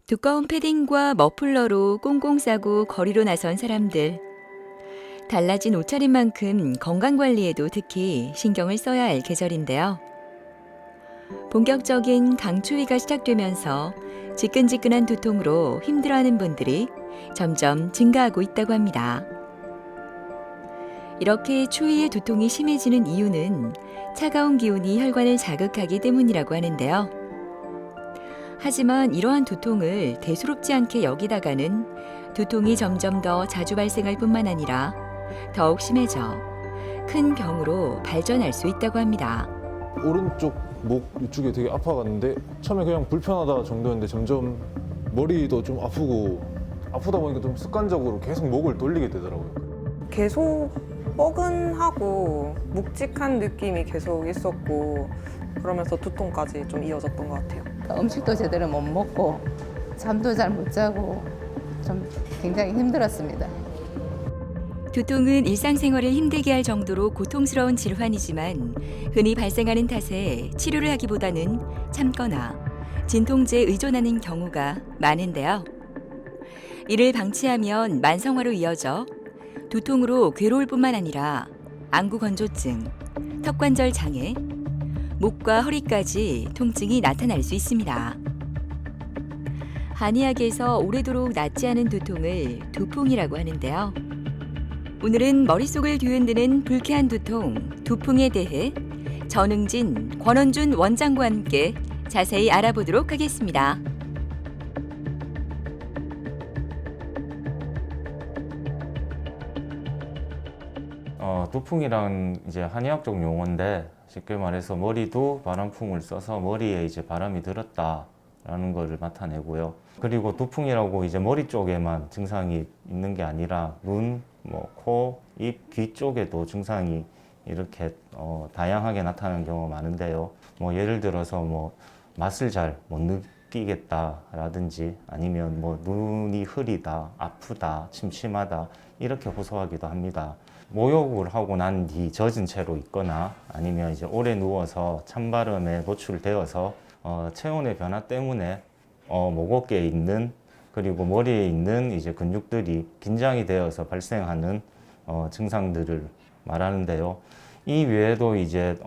두꺼운 패딩과 머플러로 꽁꽁 싸고 거리로 나선 사람들. 달라진 옷차림 만큼 건강관리에도 특히 신경을 써야 할 계절인데요. 본격적인 강추위가 시작되면서 지끈지끈한 두통으로 힘들어하는 분들이 점점 증가하고 있다고 합니다. 이렇게 추위에 두통이 심해지는 이유는 차가운 기온이 혈관을 자극하기 때문이라고 하는데요. 하지만 이러한 두통을 대수롭지 않게 여기다가는 두통이 점점 더 자주 발생할 뿐만 아니라 더욱 심해져 큰 병으로 발전할 수 있다고 합니다. 오른쪽 목 이쪽에 되게 아파갔는데 처음에 그냥 불편하다 정도였는데 점점 머리도 좀 아프고 아프다 보니까 좀 습관적으로 계속 목을 돌리게 되더라고요. 계속 뻐근하고 묵직한 느낌이 계속 있었고 그러면서 두통까지 좀 이어졌던 것 같아요. 음식도 제대로 못 먹고 잠도 잘 못 자고 좀 굉장히 힘들었습니다. 두통은 일상생활을 힘들게 할 정도로 고통스러운 질환이지만 흔히 발생하는 탓에 치료를 하기보다는 참거나 진통제에 의존하는 경우가 많은데요. 이를 방치하면 만성화로 이어져 두통으로 괴로울 뿐만 아니라 안구건조증, 턱관절 장애, 목과 허리까지 통증이 나타날 수 있습니다. 한의학에서 오래도록 낫지 않은 두통을 두풍이라고 하는데요. 오늘은 머릿속을 뒤흔드는 불쾌한 두통, 두풍에 대해 전응진, 권원준 원장과 함께 자세히 알아보도록 하겠습니다. 두풍이란 이제 한의학적 용어인데 쉽게 말해서 머리도 바람풍을 써서 머리에 이제 바람이 들었다라는 것을 나타내고요. 그리고 두풍이라고 이제 머리 쪽에만 증상이 있는 게 아니라 눈, 코, 입, 귀 쪽에도 증상이 이렇게 다양하게 나타나는 경우가 많은데요. 예를 들어서 맛을 잘 못 느끼겠다라든지 아니면 눈이 흐리다, 아프다, 침침하다 이렇게 호소하기도 합니다. 목욕을 하고 난 뒤 젖은 채로 있거나 아니면 이제 오래 누워서 찬바람에 노출되어서 체온의 변화 때문에 목 어깨에 있는 그리고 머리에 있는 이제 근육들이 긴장이 되어서 발생하는 증상들을 말하는데요. 이 외에도 이제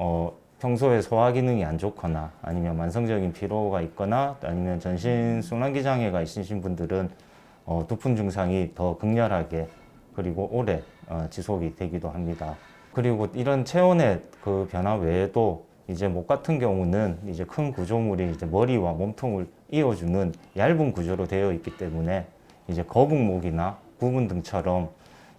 평소에 소화 기능이 안 좋거나 아니면 만성적인 피로가 있거나 아니면 전신 순환기 장애가 있으신 분들은 두통 증상이 더 극렬하게 그리고 오래 지속이 되기도 합니다. 그리고 이런 체온의 그 변화 외에도 이제 목 같은 경우는 이제 큰 구조물이 이제 머리와 몸통을 이어주는 얇은 구조로 되어 있기 때문에 이제 거북목이나 구분 등처럼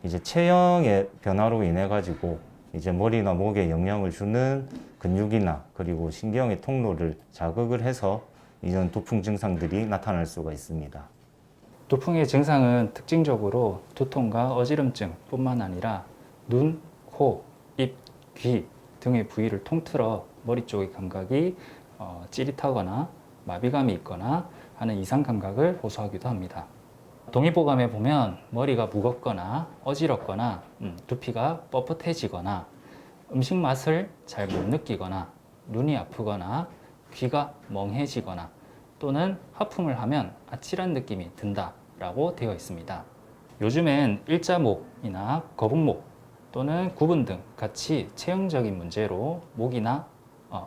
이제 체형의 변화로 인해 가지고 이제 머리나 목에 영향을 주는 근육이나 그리고 신경의 통로를 자극을 해서 이런 두통 증상들이 나타날 수가 있습니다. 두풍의 증상은 특징적으로 두통과 어지럼증뿐만 아니라 눈, 코, 입, 귀 등의 부위를 통틀어 머리 쪽의 감각이 찌릿하거나 마비감이 있거나 하는 이상 감각을 호소하기도 합니다. 동의보감에 보면 머리가 무겁거나 어지럽거나 두피가 뻣뻣해지거나 음식 맛을 잘 못 느끼거나 눈이 아프거나 귀가 멍해지거나 또는 하품을 하면 아찔한 느낌이 든다라고 되어 있습니다. 요즘엔 일자목이나 거북목 또는 구분 등 같이 체형적인 문제로 목이나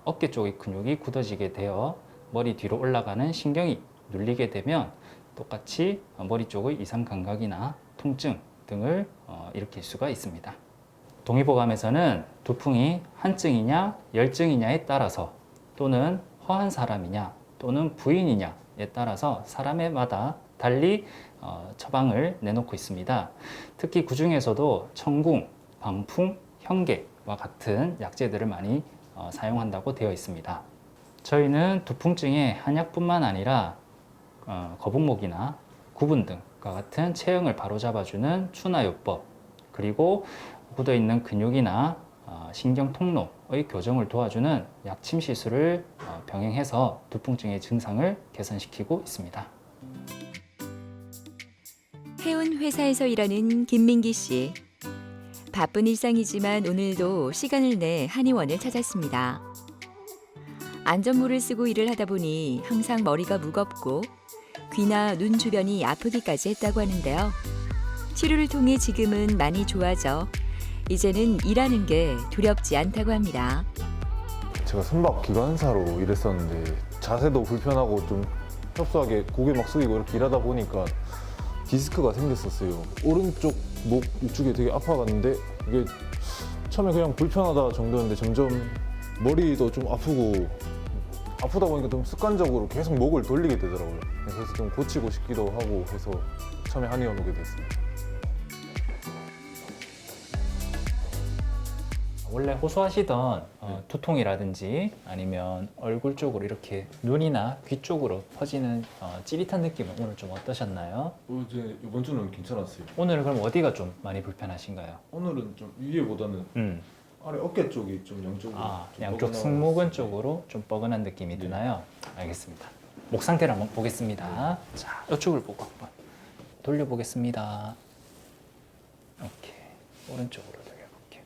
어깨 쪽의 근육이 굳어지게 되어 머리 뒤로 올라가는 신경이 눌리게 되면 똑같이 머리 쪽의 이상 감각이나 통증 등을 일으킬 수가 있습니다. 동의보감에서는 두풍이 한증이냐 열증이냐에 따라서 또는 허한 사람이냐 또는 부인이냐에 따라서 사람마다 달리 처방을 내놓고 있습니다. 특히 그 중에서도 청궁, 방풍, 현개와 같은 약재들을 많이 사용한다고 되어 있습니다. 저희는 두풍증의 한약뿐만 아니라 거북목이나 구분 등과 같은 체형을 바로잡아주는 추나요법 그리고 굳어있는 근육이나 신경 통로의 교정을 도와주는 약침 시술을 병행해서 두풍증의 증상을 개선시키고 있습니다. 해운 회사에서 일하는 김민기 씨. 바쁜 일상이지만 오늘도 시간을 내 한의원을 찾았습니다. 안전모를 쓰고 일을 하다 보니 항상 머리가 무겁고 귀나 눈 주변이 아프기까지 했다고 하는데요. 치료를 통해 지금은 많이 좋아져 이제는 일하는 게 두렵지 않다고 합니다. 제가 선박 기관사로 일했었는데 자세도 불편하고 좀 협소하게 고개 막 숙이고 이렇게 일하다 보니까 디스크가 생겼었어요. 오른쪽 목 이쪽에 되게 아파갔는데 이게 처음에 그냥 불편하다 정도였는데 점점 머리도 좀 아프다 보니까 좀 습관적으로 계속 목을 돌리게 되더라고요. 그래서 좀 고치고 싶기도 하고 해서 처음에 한의원 오게 됐습니다. 원래 호소하시던 두통이라든지 아니면 얼굴 쪽으로 이렇게 눈이나 귀 쪽으로 퍼지는 찌릿한 느낌은 오늘 좀 어떠셨나요? 이제 이번 주는 괜찮았어요. 오늘은 그럼 어디가 좀 많이 불편하신가요? 오늘은 좀 위에보다는 아래 어깨 쪽이 좀 양쪽으로 좀 양쪽 뻐근한 승모근 쪽으로 좀 뻐근한 느낌이 드나요? 알겠습니다. 목 상태를 한번 보겠습니다. 자, 이쪽을 보고 한번 돌려보겠습니다. 오케이, 오른쪽으로 돌려볼게요.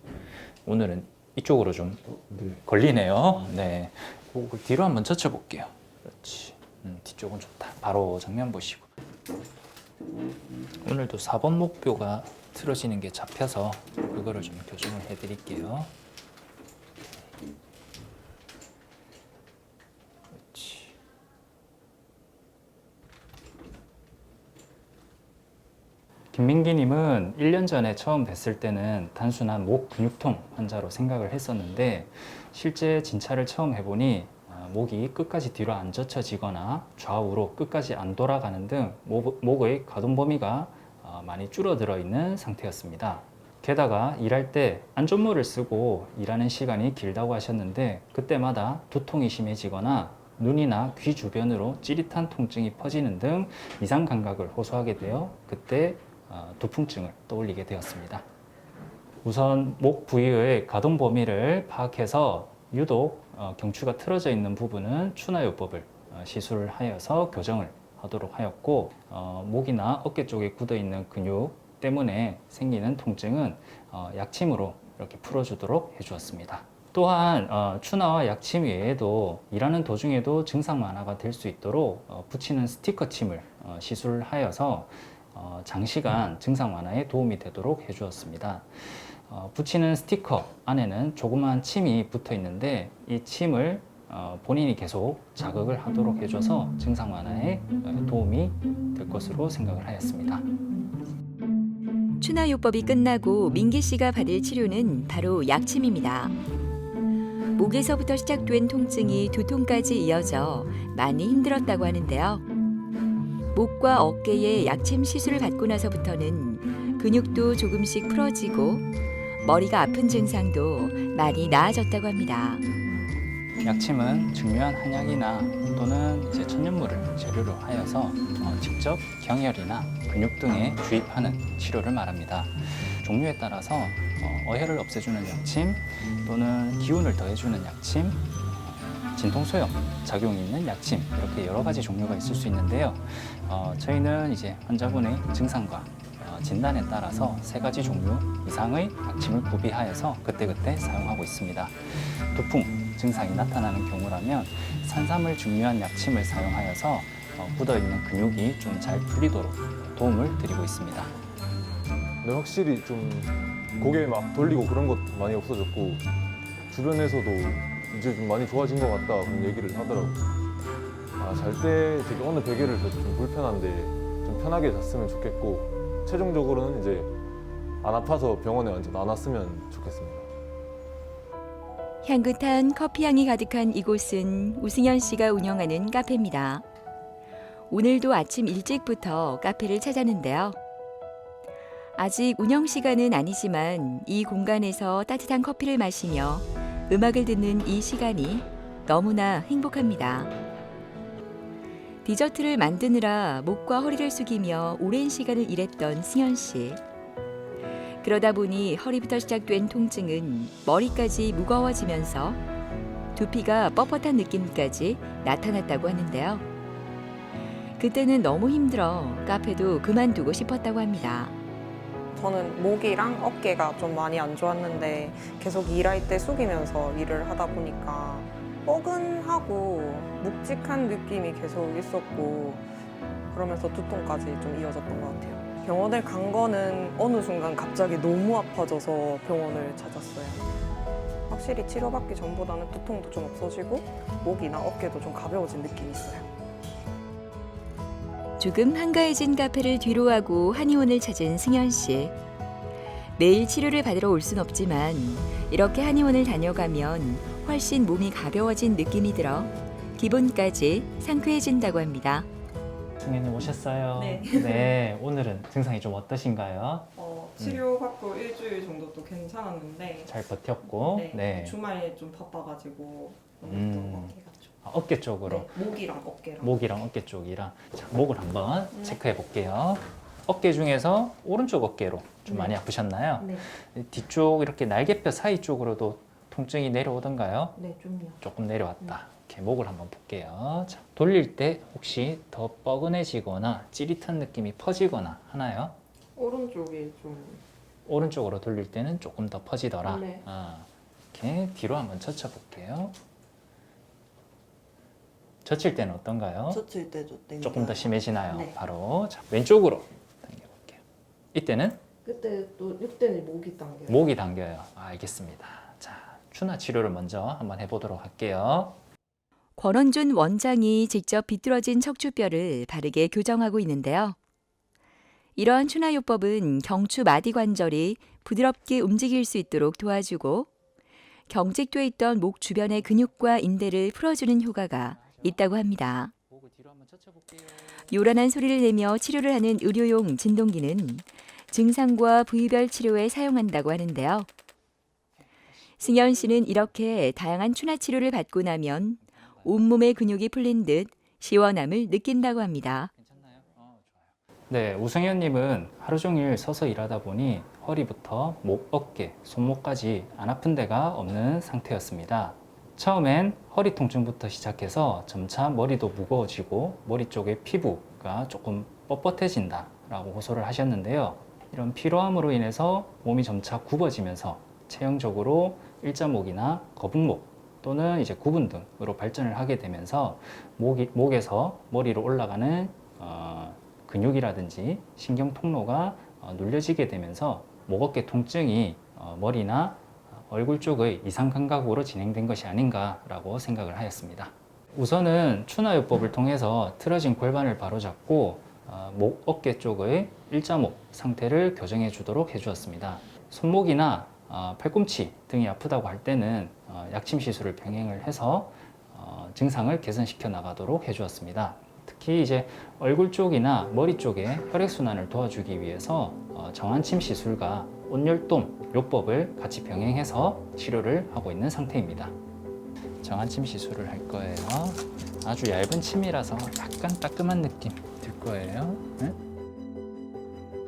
오늘은 이쪽으로 좀 네. 걸리네요. 네, 목을 뒤로 한번 젖혀볼게요. 그렇지. 뒤쪽은 좋다. 바로 정면 보시고. 오늘도 4번 목뼈가 틀어지는 게 잡혀서 그거를 좀 교정을 해드릴게요. 그렇지. 김민기님은 1년 전에 처음 뵀을 때는 단순한 목 근육통 환자로 생각을 했었는데 실제 진찰을 처음 해보니 목이 끝까지 뒤로 안 젖혀지거나 좌우로 끝까지 안 돌아가는 등 목의 가동 범위가 많이 줄어들어 있는 상태였습니다. 게다가 일할 때 안전모를 쓰고 일하는 시간이 길다고 하셨는데 그때마다 두통이 심해지거나 눈이나 귀 주변으로 찌릿한 통증이 퍼지는 등 이상 감각을 호소하게 되어 그때 두풍증을 떠올리게 되었습니다. 우선 목 부위의 가동 범위를 파악해서 유독 경추가 틀어져 있는 부분은 추나요법을 시술을 하여서 교정을 하도록 하였고 목이나 어깨 쪽에 굳어 있는 근육 때문에 생기는 통증은 약침으로 이렇게 풀어주도록 해주었습니다. 또한 추나와 약침 외에도 일하는 도중에도 증상 완화가 될 수 있도록 붙이는 스티커 침을 시술을 하여서 장시간 증상 완화에 도움이 되도록 해주었습니다. 붙이는 스티커 안에는 조그마한 침이 붙어 있는데 이 침을 본인이 계속 자극을 하도록 해줘서 증상 완화에 도움이 될 것으로 생각을 하였습니다. 추나요법이 끝나고 민기 씨가 받을 치료는 바로 약침입니다. 목에서부터 시작된 통증이 두통까지 이어져 많이 힘들었다고 하는데요. 목과 어깨에 약침 시술을 받고 나서부터는 근육도 조금씩 풀어지고 머리가 아픈 증상도 많이 나아졌다고 합니다. 약침은 중요한 한약이나 또는 이제 천연물을 재료로 하여서 직접 경혈이나 근육 등에 주입하는 치료를 말합니다. 종류에 따라서 어혈을 없애주는 약침 또는 기운을 더해주는 약침, 진통소염 작용이 있는 약침 이렇게 여러 가지 종류가 있을 수 있는데요. 저희는 이제 환자분의 증상과 진단에 따라서 3가지 종류 이상의 약침을 구비하여서 그때그때 사용하고 있습니다. 두풍 증상이 나타나는 경우라면 산삼을 중요한 약침을 사용하여서 굳어있는 근육이 좀 잘 풀리도록 도움을 드리고 있습니다. 근데 확실히 좀 고개 막 돌리고 그런 것 많이 없어졌고 주변에서도 이제 좀 많이 좋아진 것 같다 그런 얘기를 하더라고요. 잘 때 되게 오늘 베개를 좀 불편한데 좀 편하게 잤으면 좋겠고 최종적으로는 이제 안 아파서 병원에 완전 안 왔으면 좋겠습니다. 향긋한 커피향이 가득한 이곳은 우승현 씨가 운영하는 카페입니다. 오늘도 아침 일찍부터 카페를 찾았는데요. 아직 운영 시간은 아니지만 이 공간에서 따뜻한 커피를 마시며 음악을 듣는 이 시간이 너무나 행복합니다. 디저트를 만드느라 목과 허리를 숙이며 오랜 시간을 일했던 승현 씨. 그러다 보니 허리부터 시작된 통증은 머리까지 무거워지면서 두피가 뻣뻣한 느낌까지 나타났다고 하는데요. 그때는 너무 힘들어 카페도 그만두고 싶었다고 합니다. 저는 목이랑 어깨가 좀 많이 안 좋았는데 계속 일할 때 숙이면서 일을 하다 보니까 뻐근하고 묵직한 느낌이 계속 있었고 그러면서 두통까지 좀 이어졌던 것 같아요. 병원을 간 거는 어느 순간 갑자기 너무 아파져서 병원을 찾았어요. 확실히 치료받기 전보다는 두통도 좀 없어지고 목이나 어깨도 좀 가벼워진 느낌이 있어요. 조금 한가해진 카페를 뒤로하고 한의원을 찾은 승현 씨. 매일 치료를 받으러 올 순 없지만 이렇게 한의원을 다녀가면 훨씬 몸이 가벼워진 느낌이 들어 기분까지 상쾌해진다고 합니다. 승현님 오셨어요. 네. 네, 오늘은 증상이 좀 어떠신가요? 치료받고 일주일 정도 또 괜찮았는데 잘 버텼고, 네. 주말에 좀 바빠가지고 어깨가 좀 어깨 쪽으로. 목이랑 어깨랑 목이랑 어깨 쪽이랑. 자, 목을 한번 체크해 볼게요. 어깨 중에서 오른쪽 어깨로 좀 많이 아프셨나요? 네, 뒤쪽 이렇게 날개뼈 사이 쪽으로도 통증이 내려오던가요? 네 좀요. 조금 내려왔다. 이렇게 목을 한번 볼게요. 자, 돌릴 때 혹시 더 뻐근해지거나 찌릿한 느낌이 퍼지거나 하나요? 오른쪽이 좀 오른쪽으로 돌릴 때는 조금 더 퍼지더라. 네. 이렇게 뒤로 한번 젖혀 볼게요. 젖힐 때는 어떤가요? 젖힐 때도 땡겨요. 조금 더 심해지나요? 네. 바로 자, 왼쪽으로 당겨볼게요. 이때는 그때 또 이때는 목이 당겨요. 목이 당겨요. 알겠습니다. 자, 추나 치료를 먼저 한번 해보도록 할게요. 권원준 원장이 직접 비뚤어진 척추뼈를 바르게 교정하고 있는데요. 이러한 추나요법은 경추 마디 관절이 부드럽게 움직일 수 있도록 도와주고 경직돼 있던 목 주변의 근육과 인대를 풀어주는 효과가 있다고 합니다. 목을 뒤로 한번 젖혀볼게요. 요란한 소리를 내며 치료를 하는 의료용 진동기는 증상과 부위별 치료에 사용한다고 하는데요. 승현 씨는 이렇게 다양한 추나 치료를 받고 나면 온몸의 근육이 풀린 듯 시원함을 느낀다고 합니다. 괜찮나요? 좋아요. 네, 우승현님은 하루 종일 서서 일하다 보니 허리부터 목, 어깨, 손목까지 안 아픈 데가 없는 상태였습니다. 처음엔 허리 통증부터 시작해서 점차 머리도 무거워지고 머리 쪽의 피부가 조금 뻣뻣해진다 라고 호소를 하셨는데요. 이런 피로함으로 인해서 몸이 점차 굽어지면서 체형적으로 일자목이나 거북목 또는 이제 구분 등으로 발전을 하게 되면서 목에서 머리로 올라가는 근육이라든지 신경 통로가 눌려지게 되면서 목 어깨 통증이 머리나 얼굴 쪽의 이상 감각으로 진행된 것이 아닌가라고 생각을 하였습니다. 우선은 추나요법을 통해서 틀어진 골반을 바로잡고 목 어깨 쪽의 일자목 상태를 교정해 주도록 해주었습니다. 손목이나 팔꿈치 등이 아프다고 할 때는 약침 시술을 병행을 해서 증상을 개선시켜 나가도록 해주었습니다. 특히 이제 얼굴 쪽이나 머리 쪽에 혈액순환을 도와주기 위해서 정한침 시술과 온열돔 요법을 같이 병행해서 치료를 하고 있는 상태입니다. 정한침 시술을 할 거예요. 아주 얇은 침이라서 약간 따끔한 느낌 들 거예요. 네?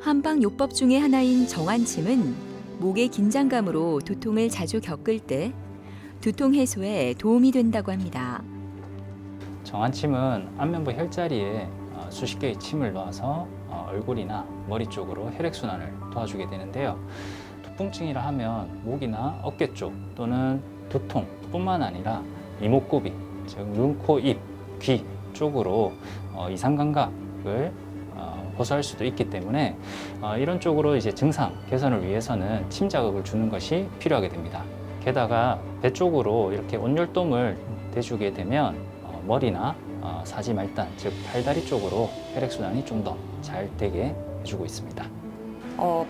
한방 요법 중의 하나인 정한침은 목의 긴장감으로 두통을 자주 겪을 때 두통 해소에 도움이 된다고 합니다. 정한침은 안면부 혈자리에 수십 개의 침을 넣어서 얼굴이나 머리 쪽으로 혈액순환을 도와주게 되는데요. 두통증이라 하면 목이나 어깨 쪽 또는 두통뿐만 아니라 이목구비, 즉 눈, 코, 입, 귀 쪽으로 이상 감각을 호소할 수도 있기 때문에 이런 쪽으로 이제 증상 개선을 위해서는 침 자극을 주는 것이 필요하게 됩니다. 게다가 배 쪽으로 이렇게 온열돔을 대주게 되면 머리나 사지 말단, 즉 팔다리 쪽으로 혈액순환이 좀 더 잘 되게 해주고 있습니다.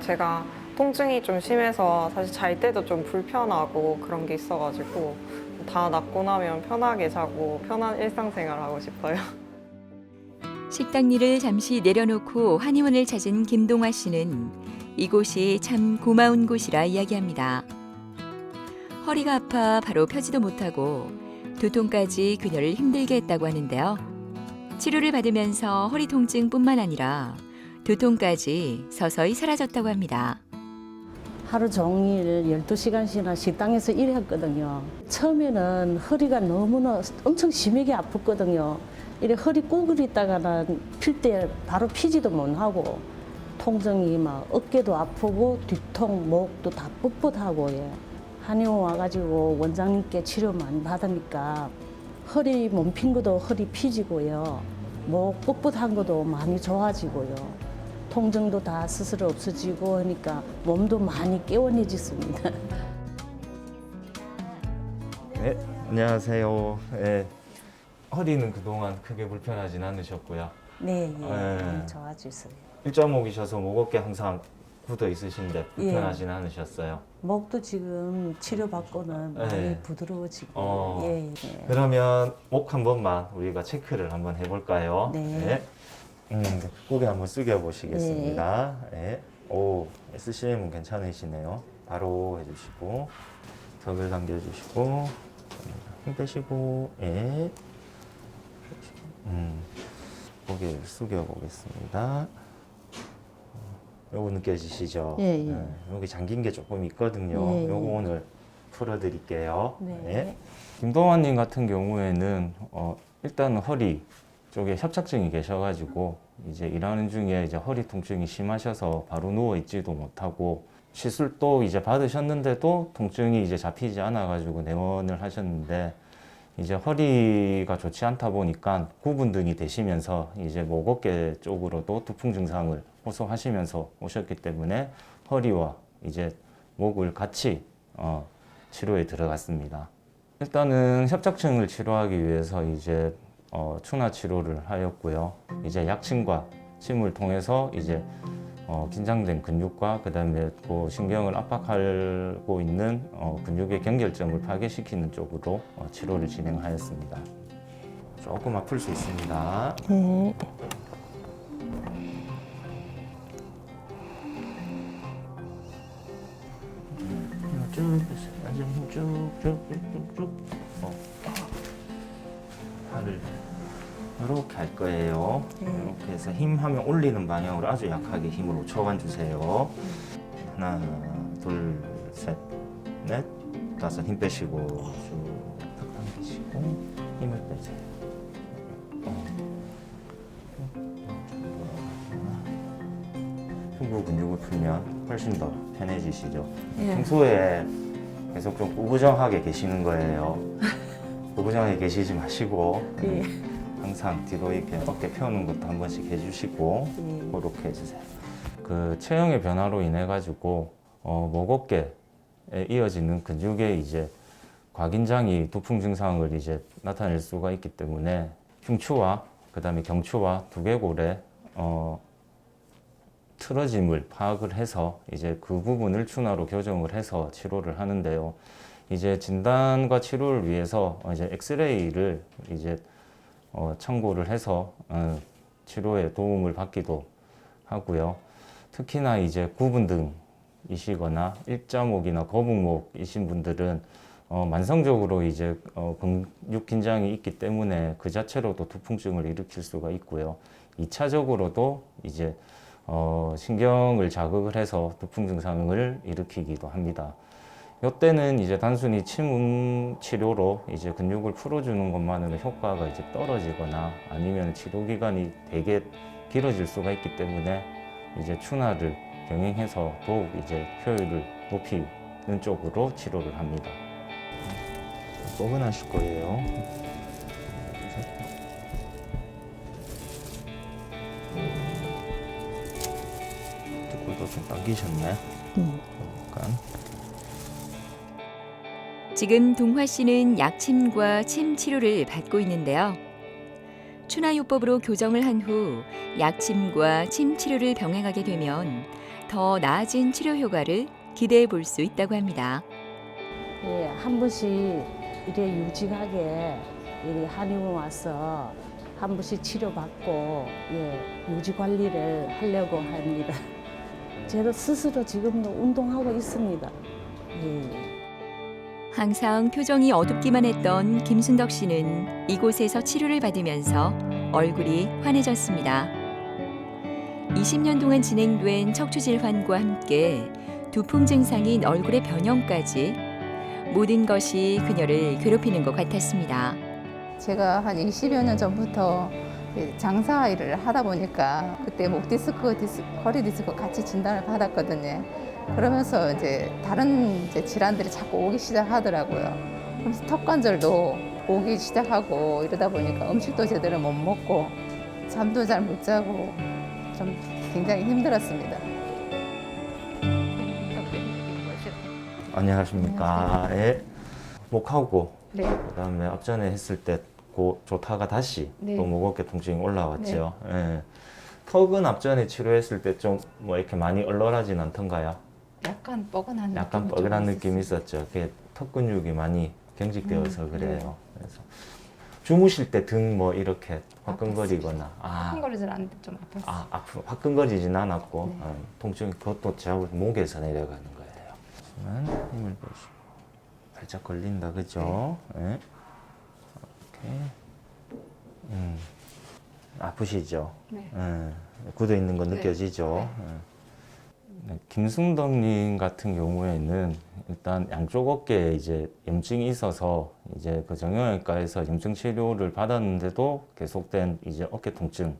제가 통증이 좀 심해서 사실 잘 때도 좀 불편하고 그런 게 있어가지고 다 낫고 나면 편하게 자고 편한 일상생활 하고 싶어요. 식당 일을 잠시 내려놓고 한의원을 찾은 김동화 씨는 이곳이 참 고마운 곳이라 이야기합니다. 허리가 아파 바로 펴지도 못하고 두통까지 그녀를 힘들게 했다고 하는데요. 치료를 받으면서 허리 통증뿐만 아니라 두통까지 서서히 사라졌다고 합니다. 하루 종일 12시간씩이나 식당에서 일했거든요. 처음에는 허리가 너무나 엄청 심하게 아팠거든요. 이래 허리 구부리다가는 필 때 바로 피지도 못하고 통증이 막 어깨도 아프고 뒤통, 목도 다 뻣뻣하고 예. 한의원 와가지고 원장님께 치료 많이 받으니까 허리 몸 핀 것도 허리 피지고요. 목 뻣뻣한 것도 많이 좋아지고요. 통증도 다 스스로 없어지고 하니까 몸도 많이 개운해졌습니다. 네, 안녕하세요. 네, 허리는 그동안 크게 불편하진 않으셨고요. 네, 예, 네. 많이 좋아졌어요. 일자목이셔서 목 어깨 항상 굳어 있으신데 불편하진 예. 않으셨어요. 목도 지금 치료받고는 많이 네. 부드러워지고. 예, 예. 그러면 목 한 번만 우리가 체크를 한번 해볼까요? 네. 고개 한번 숙여 보시겠습니다. 네. 오, SCM은 괜찮으시네요. 바로 해주시고 턱을 당겨주시고 힘 빼시고, 예. 고개를 숙여 보겠습니다. 요거 느껴지시죠? 예, 예. 네, 여기 잠긴 게 조금 있거든요. 예, 예. 요거 오늘 풀어드릴게요. 네. 김동환님 같은 경우에는 일단 허리 쪽에 협착증이 계셔가지고 이제 일하는 중에 이제 허리 통증이 심하셔서 바로 누워 있지도 못하고 시술도 이제 받으셨는데도 통증이 이제 잡히지 않아가지고 내원을 하셨는데 이제 허리가 좋지 않다 보니까 구분 등이 되시면서 이제 목 어깨 쪽으로도 두통 증상을 호소하시면서 오셨기 때문에 허리와 이제 목을 같이 치료에 들어갔습니다. 일단은 협착증을 치료하기 위해서 이제 추나 치료를 하였고요. 이제 약침과 침을 통해서 이제 긴장된 근육과 그다음에 그 신경을 압박하고 있는 근육의 경결점을 파괴시키는 쪽으로 치료를 진행하였습니다. 조금 아플 수 있습니다. 네. 쭉쭉쭉쭉쭉쭉 팔을 이렇게 할 거예요. 이렇게 해서 힘하면 올리는 방향으로 아주 약하게 힘을 5초간 주세요. 하나, 둘, 셋, 넷, 다섯. 힘 빼시고 쭉탁 당기시고 힘을 빼세요. 흉부 근육을 풀면 훨씬 더 편해지시죠. 예. 평소에 계속 좀 구부정하게 계시는 거예요. 구부정하게 계시지 마시고 예. 항상 뒤로 이렇게 어깨 펴는 것도 한 번씩 해주시고 예. 그렇게 해주세요. 그 체형의 변화로 인해 가지고 목 어깨에 이어지는 근육에 이제 과긴장이 두통 증상을 이제 나타낼 수가 있기 때문에 흉추와 그다음에 경추와 두개골에 틀어짐을 파악을 해서 이제 그 부분을 추나로 교정을 해서 치료를 하는데요. 이제 진단과 치료를 위해서 이제 엑스레이를 이제 참고를 해서 치료에 도움을 받기도 하고요. 특히나 이제 구분등이시거나 일자목이나 거북목이신 분들은 만성적으로 이제 근육 긴장이 있기 때문에 그 자체로도 두통증을 일으킬 수가 있고요. 2차적으로도 이제 신경을 자극을 해서 두통 증상을 일으키기도 합니다. 이때는 이제 단순히 침 치료로 이제 근육을 풀어주는 것만으로 효과가 이제 떨어지거나 아니면 치료 기간이 되게 길어질 수가 있기 때문에 이제 추나를 병행해서 더욱 이제 효율을 높이는 쪽으로 치료를 합니다. 뻐근하실 거예요. 뒷골도 좀 당기셨네. 약간. 지금 동화 씨는 약침과 침 치료를 받고 있는데요. 추나요법으로 교정을 한 후 약침과 침 치료를 병행하게 되면 더 나아진 치료 효과를 기대해 볼 수 있다고 합니다. 예, 한 번씩 이래 유직하게 이래 한의원 와서 한 번씩 치료받고 유지 관리를 하려고 합니다. 제가 스스로 지금도 운동하고 있습니다. 예. 항상 표정이 어둡기만 했던 김순덕 씨는 이곳에서 치료를 받으면서 얼굴이 환해졌습니다. 20년 동안 진행된 척추 질환과 함께 두통 증상인 얼굴의 변형까지 모든 것이 그녀를 괴롭히는 것 같았습니다. 제가 한 20여 년 전부터 장사 일을 하다 보니까 그때 목 디스크, 허리 디스크 같이 진단을 받았거든요. 그러면서 이제 다른 이제 질환들이 자꾸 오기 시작하더라고요. 그래서 턱관절도 오기 시작하고 이러다 보니까 음식도 제대로 못 먹고 잠도 잘 못 자고 좀 굉장히 힘들었습니다. 안녕하십니까. 예. 목하고 네. 그다음에 앞전에 했을 때 좋다가 다시 네. 또 목 어깨 통증이 올라왔죠. 예. 턱은 앞전에 치료했을 때 좀 뭐 이렇게 많이 얼얼하진 않던가요? 약간 뻐근한 약간 느낌이 뻐근한 좀 느낌이 있었어요. 있었죠. 그게 턱 근육이 많이 경직되어서 그래요. 네. 그래서 주무실 때 등 뭐 이렇게 화끈거리거나 흥거리질 않는데 좀 아팠어요. 앞으로 화끈거리진 않았고 네. 통증이 그것도 제가 목에서 내려가는 거예요. 하지만 힘을 빼시고 살짝 걸린다, 그죠? 네. 이렇게 아프시죠? 네. 굳어 있는 거 네. 느껴지죠? 네. 김승덕님 같은 경우에는 일단 양쪽 어깨에 이제 염증이 있어서 이제 그 정형외과에서 염증 치료를 받았는데도 계속된 이제 어깨 통증을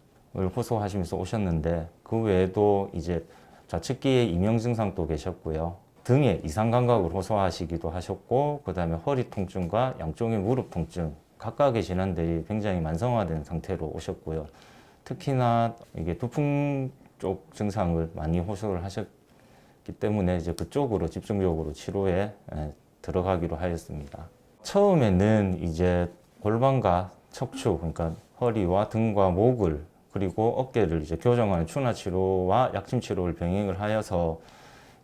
호소하시면서 오셨는데 그 외에도 이제 좌측기에 이명 증상도 계셨고요. 등에 이상 감각을 호소하시기도 하셨고 그다음에 허리 통증과 양쪽의 무릎 통증 각각의 질환들이 굉장히 만성화된 상태로 오셨고요. 특히나 이게 두풍 쪽 증상을 많이 호소를 하셨기 때문에 이제 그쪽으로 집중적으로 치료에 들어가기로 하였습니다. 처음에는 이제 골반과 척추, 그러니까 허리와 등과 목을 그리고 어깨를 이제 교정하는 추나 치료와 약침 치료를 병행을 하여서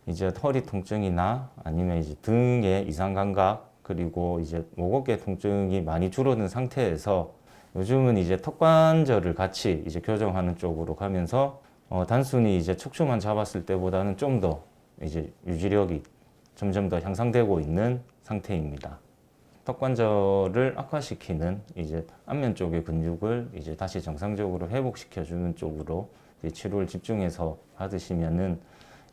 이제 허리 통증이나 아니면 이제 등의 이상 감각 그리고 이제 목 어깨 통증이 많이 줄어든 상태에서 요즘은 이제 턱관절을 같이 이제 교정하는 쪽으로 가면서 단순히 이제 척추만 잡았을 때보다는 좀 더 이제 유지력이 점점 더 향상되고 있는 상태입니다. 턱관절을 악화시키는 이제 안면 쪽의 근육을 이제 다시 정상적으로 회복시켜주는 쪽으로 이제 치료를 집중해서 받으시면은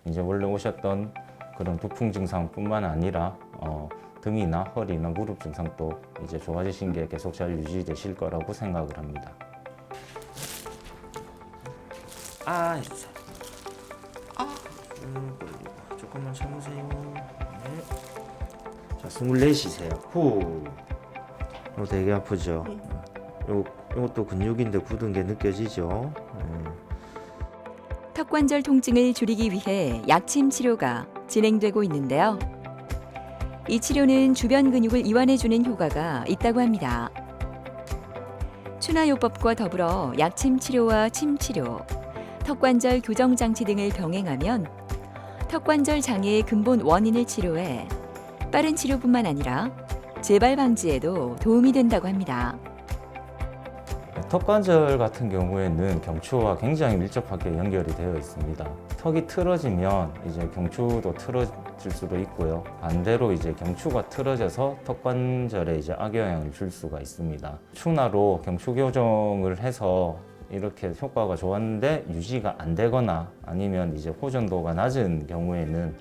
이제 원래 오셨던 그런 두풍 증상뿐만 아니라 등이나 허리나 무릎 증상도 이제 좋아지신 게 계속 잘 유지되실 거라고 생각을 합니다. 조금만 참으세요. 네. 자, 숨을 내쉬세요. 후. 되게 아프죠? 요것도 근육인데 굳은 게 느껴지죠? 턱관절 통증을 줄이기 위해 약침 치료가 진행되고 있는데요. 이 치료는 주변 근육을 이완해주는 효과가 있다고 합니다. 추나요법과 더불어 약침 치료와 침 치료, 턱관절 교정 장치 등을 병행하면 턱관절 장애의 근본 원인을 치료해 빠른 치료뿐만 아니라 재발 방지에도 도움이 된다고 합니다. 턱관절 같은 경우에는 경추와 굉장히 밀접하게 연결이 되어 있습니다. 턱이 틀어지면 이제 경추도 틀어질 수도 있고요. 반대로 이제 경추가 틀어져서 턱관절에 이제 악영향을 줄 수가 있습니다. 추나로 경추 교정을 해서 이렇게 효과가 좋았는데 유지가 안 되거나 아니면 이제 호전도가 낮은 경우에는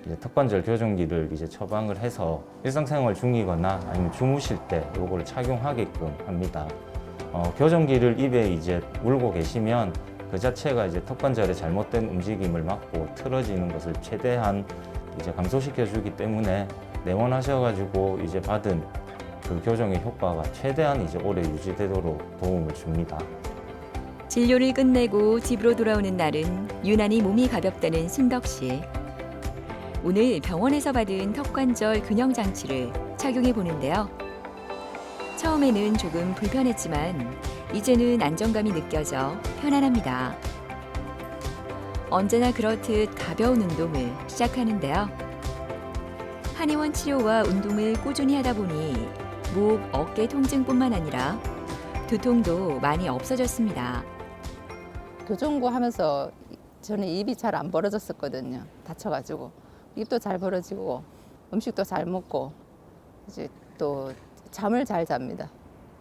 이제 턱관절 교정기를 이제 처방을 해서 일상생활 중이거나 아니면 주무실 때 이걸 착용하게끔 합니다. 교정기를 입에 이제 물고 계시면 그 자체가 이제 턱관절의 잘못된 움직임을 막고 틀어지는 것을 최대한 이제 감소시켜 주기 때문에 내원하셔가지고 이제 받은 그 교정의 효과가 최대한 이제 오래 유지되도록 도움을 줍니다. 진료를 끝내고 집으로 돌아오는 날은 유난히 몸이 가볍다는 순덕 씨. 오늘 병원에서 받은 턱관절 균형 장치를 착용해 보는데요. 처음에는 조금 불편했지만 이제는 안정감이 느껴져 편안합니다. 언제나 그렇듯 가벼운 운동을 시작하는데요. 한의원 치료와 운동을 꾸준히 하다 보니 목, 어깨 통증뿐만 아니라 두통도 많이 없어졌습니다. 교정고 하면서 저는 입이 잘 안 벌어졌었거든요. 다쳐가지고 입도 잘 벌어지고 음식도 잘 먹고 이제 또 잠을 잘 잡니다.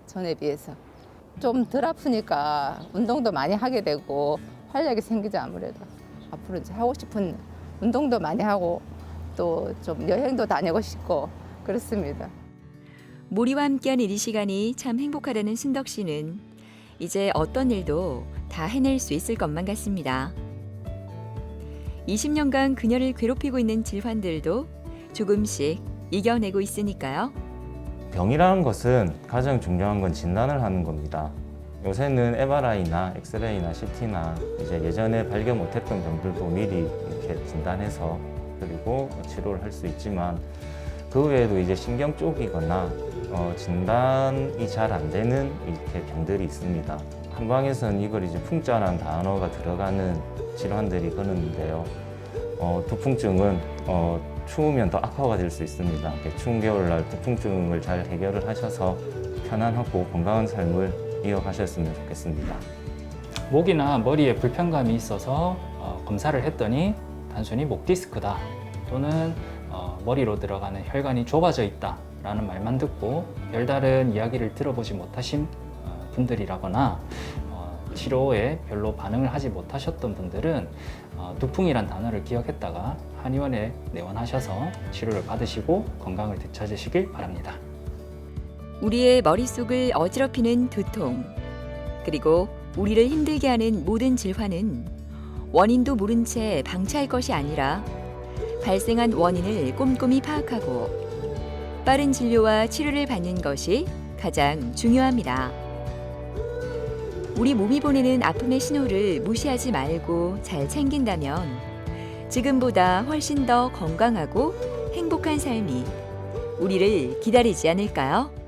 전에 비해서 좀 덜 아프니까 운동도 많이 하게 되고 활력이 생기죠. 아무래도 앞으로 이제 하고 싶은 운동도 많이 하고 또 좀 여행도 다니고 싶고 그렇습니다. 모리와 함께한 이 시간이 참 행복하다는 순덕 씨는 이제 어떤 일도 다 해낼 수 있을 것만 같습니다. 20년간 그녀를 괴롭히고 있는 질환들도 조금씩 이겨내고 있으니까요. 병이라는 것은 가장 중요한 건 진단을 하는 겁니다. 요새는 MRI나 엑스레이나 CT나 이제 예전에 발견 못했던 병들도 미리 이렇게 진단해서 그리고 치료를 할 수 있지만 그 외에도 이제 신경 쪽이거나 진단이 잘 안 되는 이렇게 병들이 있습니다. 한방에서는 이걸 이제 풍자라는 단어가 들어가는 질환들이 그러는데요. 두풍증은 추우면 더 악화가 될 수 있습니다. 추운 겨울날 두풍증을 잘 해결을 하셔서 편안하고 건강한 삶을 이어가셨으면 좋겠습니다. 목이나 머리에 불편감이 있어서 검사를 했더니 단순히 목 디스크다 또는 머리로 들어가는 혈관이 좁아져 있다 라는 말만 듣고 별다른 이야기를 들어보지 못하신 분들이라거나 치료에 별로 반응을 하지 못하셨던 분들은 두풍이란 단어를 기억했다가 한의원에 내원하셔서 치료를 받으시고 건강을 되찾으시길 바랍니다. 우리의 머릿속을 어지럽히는 두통, 그리고 우리를 힘들게 하는 모든 질환은 원인도 모른 채 방치할 것이 아니라 발생한 원인을 꼼꼼히 파악하고 빠른 진료와 치료를 받는 것이 가장 중요합니다. 우리 몸이 보내는 아픔의 신호를 무시하지 말고 잘 챙긴다면 지금보다 훨씬 더 건강하고 행복한 삶이 우리를 기다리지 않을까요?